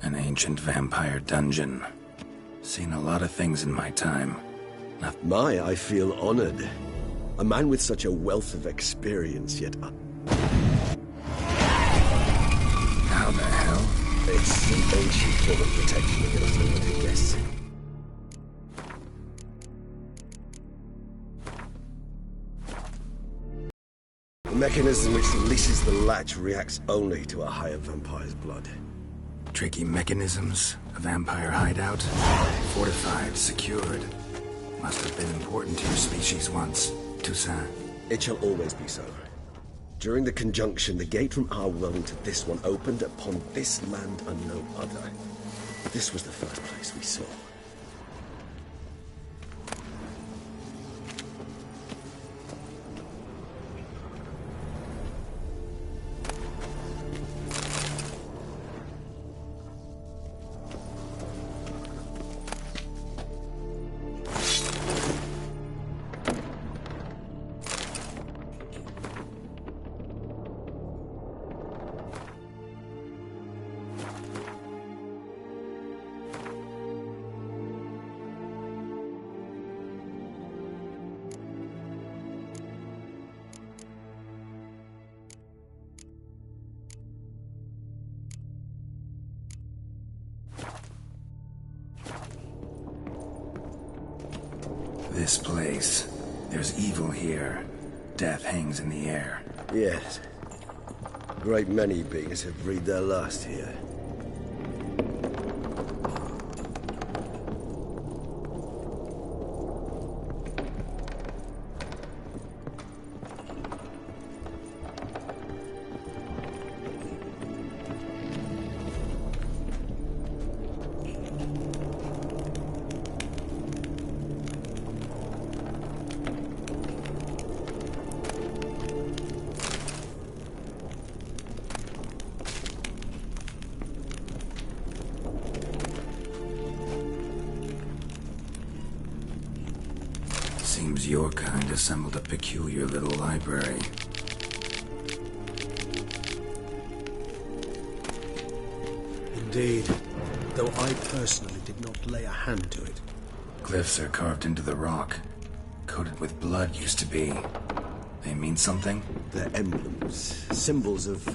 Speaker 4: An ancient vampire dungeon. Seen a lot of things in my time.
Speaker 9: I feel honored. A man with such a wealth of experience, yet...
Speaker 4: How the hell?
Speaker 9: It's an ancient form of protection against unwanted guests. The mechanism which releases the latch reacts only to a higher vampire's blood.
Speaker 4: Tricky mechanisms, a vampire hideout, fortified, secured. Must have been important to your species once, Toussaint.
Speaker 9: It shall always be so. During the conjunction, the gate from our world into this one opened upon this land and no other. This was the first place we saw.
Speaker 4: This place. There's evil here. Death hangs in the air.
Speaker 9: Yes. A great many beings have breathed their last here.
Speaker 4: Seems your kind assembled a peculiar little library.
Speaker 9: Indeed, though I personally did not lay a hand to it.
Speaker 4: Glyphs are carved into the rock. Coated with blood used to be. They mean something?
Speaker 9: They're emblems, symbols of,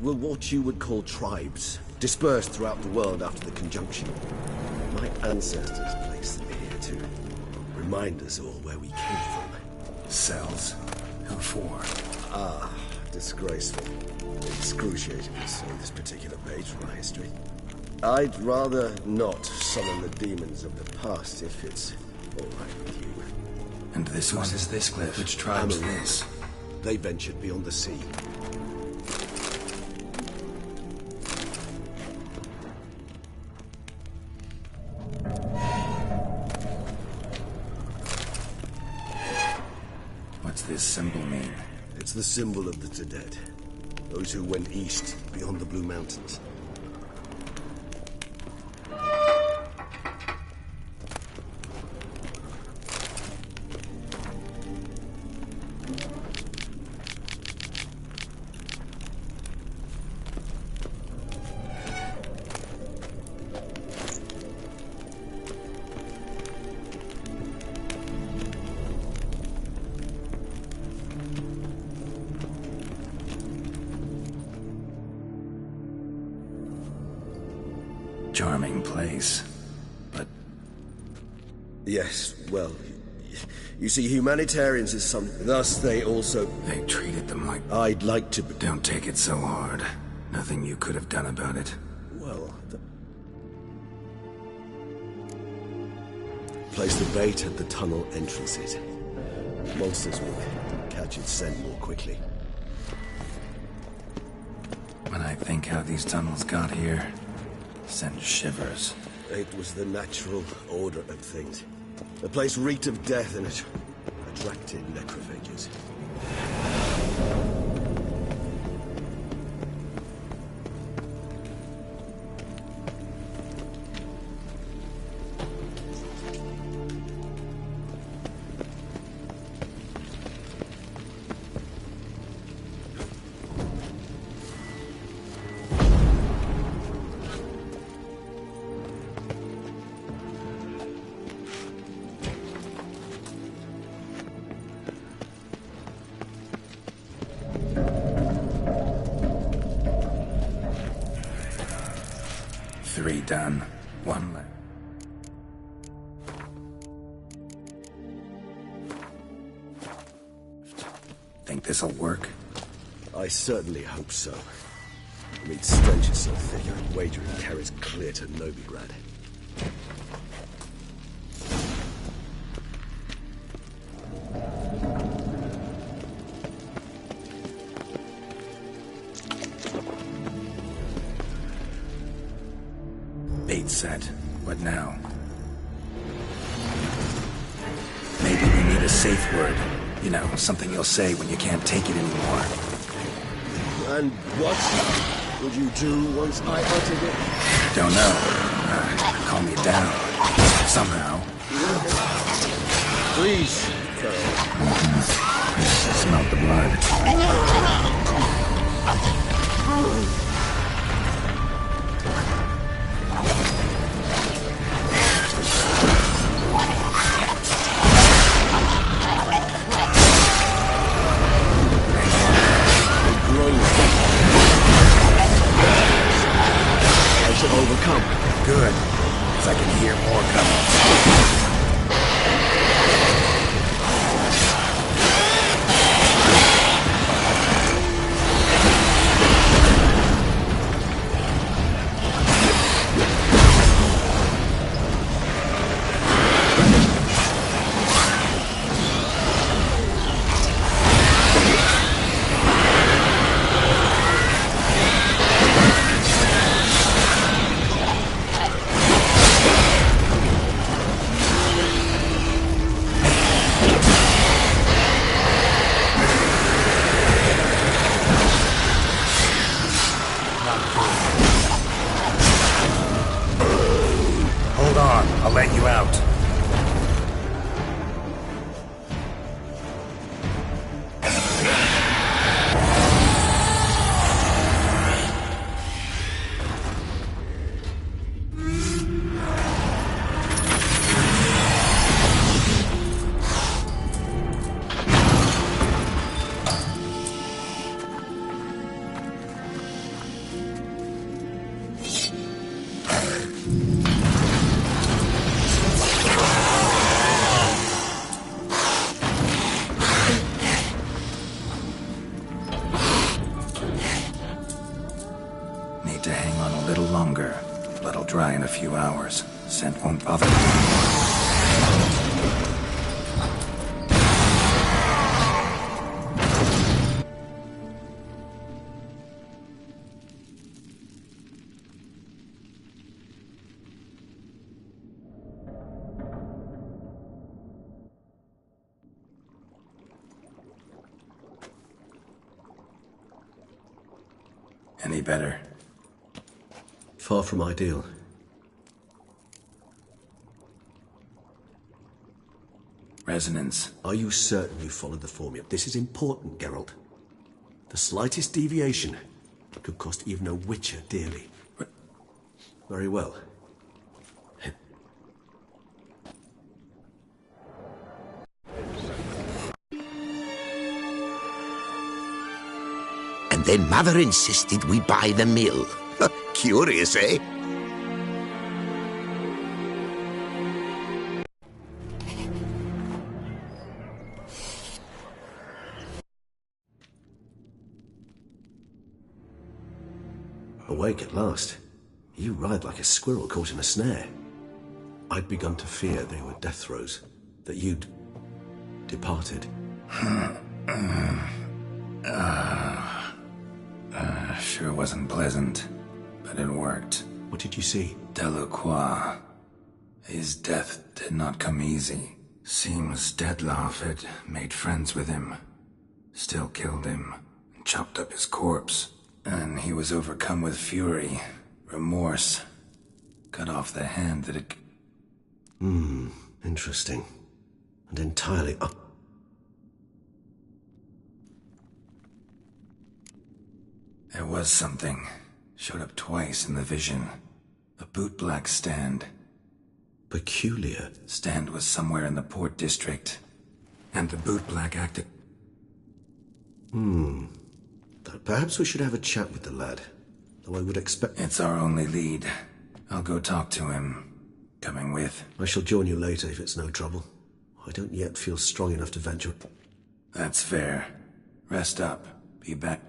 Speaker 9: well, what you would call tribes, dispersed throughout the world after the conjunction. My ancestors placed them here to remind us all where we came from.
Speaker 4: Cells? Who for?
Speaker 9: Ah, disgraceful. Excruciating to say this particular page from our history. I'd rather not summon the demons of the past if it's all right with you.
Speaker 4: And this one is this glyph? Which tribe's this?
Speaker 9: They ventured beyond the sea.
Speaker 4: What's this symbol mean?
Speaker 9: It's the symbol of the dead. Those who went east, beyond the Blue Mountains.
Speaker 4: charming place, but...
Speaker 11: Yes, well, you see, humanitarians is some... Thus they also...
Speaker 4: They treated them like...
Speaker 11: I'd like to...
Speaker 4: Don't take it so hard. Nothing you could have done about it.
Speaker 11: Well... Place the bait at the tunnel entrances. Monsters will catch its scent more quickly.
Speaker 4: When I think how these tunnels got here, send shivers.
Speaker 11: It was the natural order of things. The place reeked of death and it attracted necrophages.
Speaker 4: Three done. One left. Think this'll work?
Speaker 11: I certainly hope so. The meat stench is so thick, I'd wager it carries clear to Novigrad.
Speaker 4: Bait set. What now? Maybe we need a safe word. You know, something you'll say when you can't take it anymore.
Speaker 11: And what would you do once I uttered it?
Speaker 4: Don't know. Calm you down. Somehow.
Speaker 11: Please,
Speaker 4: Smelt the blood.
Speaker 11: Overcome.
Speaker 4: Good, because I can hear more coming. I'll let you out. Need to hang on a little longer. Blood'll dry in a few hours. Scent won't bother me. Any better?
Speaker 11: Far from ideal.
Speaker 4: Resonance.
Speaker 11: Are you certain you followed the formula? This is important, Geralt. The slightest deviation could cost even a witcher dearly. Very well.
Speaker 12: And then Mother insisted we buy the mill. Curious, eh?
Speaker 11: awake at last. You writhed like a squirrel caught in a snare. I'd begun to fear they were death throes, that you'd departed.
Speaker 4: Sure wasn't pleasant, but it worked.
Speaker 11: What did you see?
Speaker 4: Delacroix. His death did not come easy. Seems Detlaff had made friends with him. Still killed him, and chopped up his corpse. And he was overcome with fury, remorse. Cut off the hand that it...
Speaker 11: Interesting. And entirely up.
Speaker 4: There was something. Showed up twice in the vision. A bootblack stand.
Speaker 11: Peculiar.
Speaker 4: Stand was somewhere in the port district. And the bootblack acted...
Speaker 11: Perhaps we should have a chat with the lad. Though I would expect...
Speaker 4: It's our only lead. I'll go talk to him. Coming with?
Speaker 11: I shall join you later if it's no trouble. I don't yet feel strong enough to venture...
Speaker 4: That's fair. Rest up. Be back...